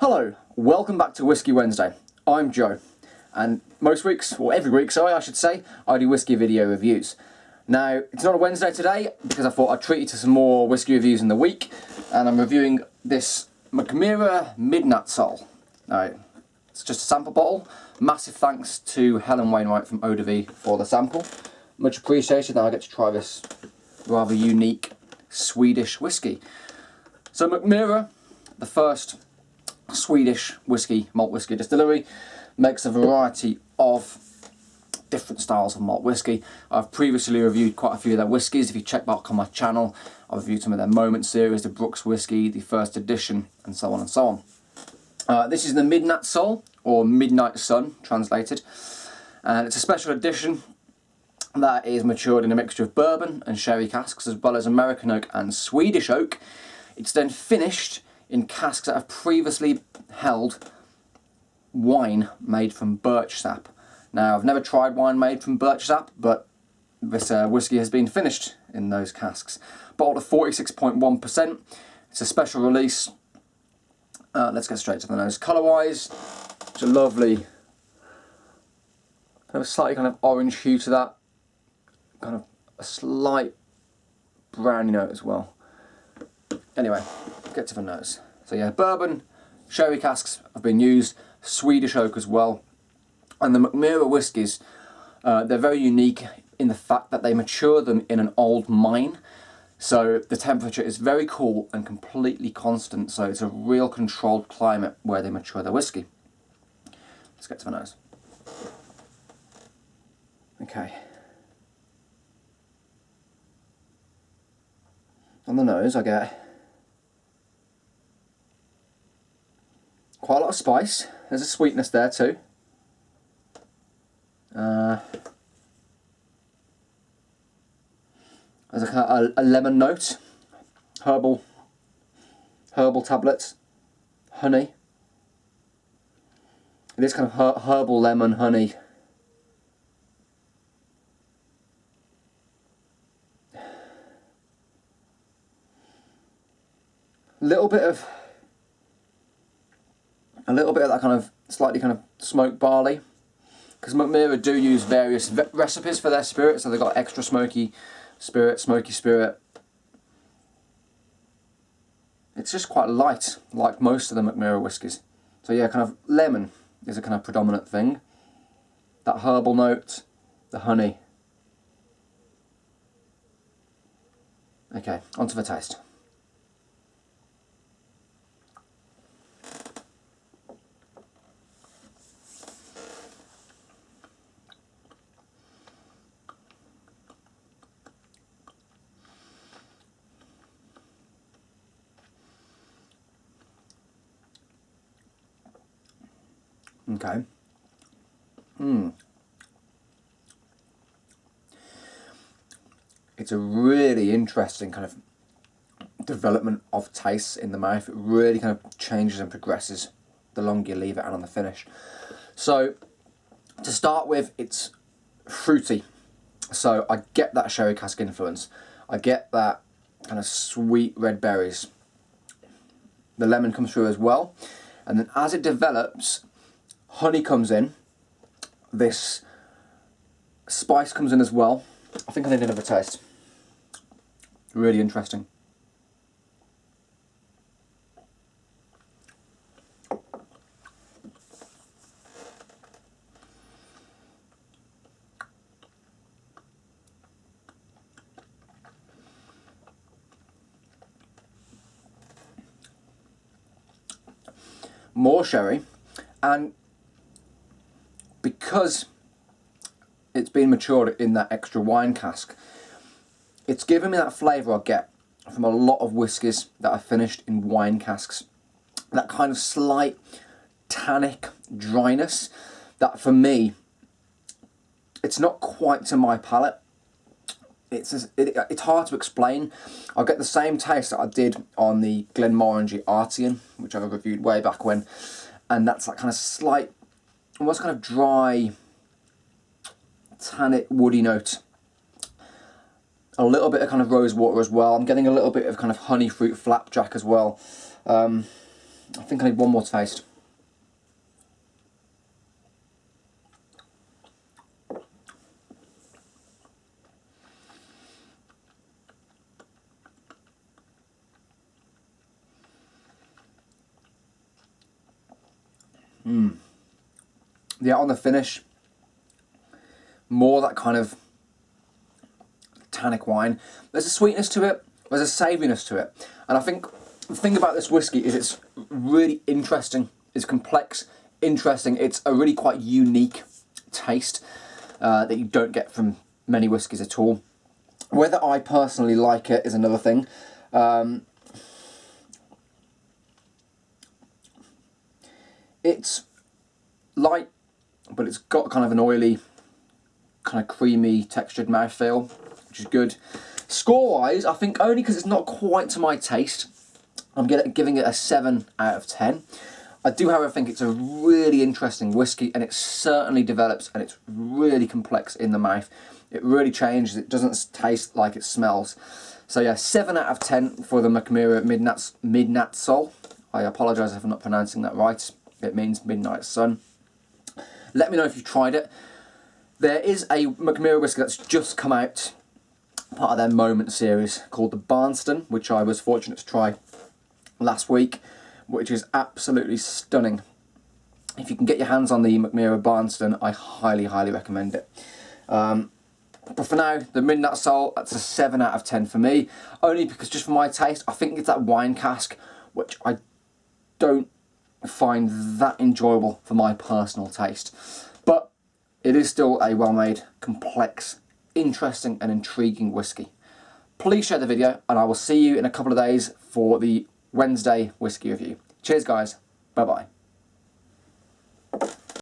Hello, welcome back to Whiskey Wednesday. I'm Joe, and most weeks, or every week, sorry, I should say, I do whiskey video reviews. Now, it's not a Wednesday today, because I thought I'd treat you to some more whiskey reviews in the week, and I'm reviewing this Mackmyra Midnattsoll. Now, it's just a sample bottle. Massive thanks to Helen Wainwright from Eau-de-Vie for the sample. Much appreciated. Now I get to try this rather unique Swedish whiskey. So Mackmyra, the first Swedish whiskey, malt whiskey distillery, makes a variety of different styles of malt whiskey. I've previously reviewed quite a few of their whiskies. If you check back on my channel, I've reviewed some of their Moment series, the Brooks whiskey, the first edition, and so on and so on. This is the Midnattsoll, or Midnight Sun, translated, and it's a special edition that is matured in a mixture of bourbon and sherry casks, as well as American oak and Swedish oak. It's then finished in casks that have previously held wine made from birch sap. Now, I've never tried wine made from birch sap, but this whiskey has been finished in those casks. Bottled at 46.1%. It's a special release. Let's get straight to the nose. Colour-wise, it's a lovely, kind of slightly kind of orange hue to that. Kind of a slight browny note as well. Anyway, get to the nose. So yeah, bourbon, sherry casks have been used, Swedish oak as well. And the Mackmyra whiskies, they're very unique in the fact that they mature them in an old mine. So the temperature is very cool and completely constant, so it's a real controlled climate where they mature their whiskey. Let's get to the nose. Okay. On the nose I get quite a lot of spice. There's a sweetness there too. There's a kind of a lemon note, herbal tablets, honey. It is kind of herbal lemon honey. A little bit of that kind of slightly kind of smoked barley, because Mackmyra do use various recipes for their spirits, so they've got extra smoky spirit. It's just quite light, like most of the Mackmyra whiskies. So yeah, kind of lemon is a kind of predominant thing. That herbal note, the honey. Okay, onto the taste. Okay. It's a really interesting kind of development of taste in the mouth. It really kind of changes and progresses the longer you leave it and on the finish. So, to start with, it's fruity. So I get that sherry cask influence. I get that kind of sweet red berries. The lemon comes through as well. And then as it develops, honey comes in, this spice comes in as well. I think I need another taste. Really interesting. More sherry, and because it's been matured in that extra wine cask, it's given me that flavour I get from a lot of whiskies that are finished in wine casks. That kind of slight tannic dryness that for me, it's not quite to my palate. It's hard to explain. I get the same taste that I did on the Glenmorangie Artian, which I reviewed way back when, and that's that kind of slight, almost kind of dry, tannic, woody note. A little bit of kind of rose water as well. I'm getting a little bit of kind of honey fruit flapjack as well. I think I need one more taste. Yeah, on the finish, more that kind of tannic wine. There's a sweetness to it, there's a savouriness to it. And I think the thing about this whiskey is it's really interesting, it's complex, interesting, it's a really quite unique taste that you don't get from many whiskies at all. Whether I personally like it is another thing. It's light, but it's got kind of an oily, kind of creamy textured mouthfeel, which is good. Score-wise, I think only because it's not quite to my taste, I'm giving it a 7 out of 10. I do, however, think it's a really interesting whiskey, and it certainly develops, and it's really complex in the mouth. It really changes, it doesn't taste like it smells. So yeah, 7 out of 10 for the Mackmyra Midnattsoll. I apologise if I'm not pronouncing that right. It means midnight sun. Let me know if you've tried it. There is a Mackmyra whiskey that's just come out, part of their Moment series, called the Barnston, which I was fortunate to try last week, which is absolutely stunning. If you can get your hands on the Mackmyra Barnston, I highly, highly recommend it. But for now, the Midnattsoll, that's a 7 out of 10 for me, only because just for my taste, I think it's that wine cask, which I don't find that enjoyable for my personal taste. But it is still a well-made, complex, interesting and intriguing whiskey. Please share the video, and I will see you in a couple of days for the Wednesday whiskey review. Cheers guys, bye bye.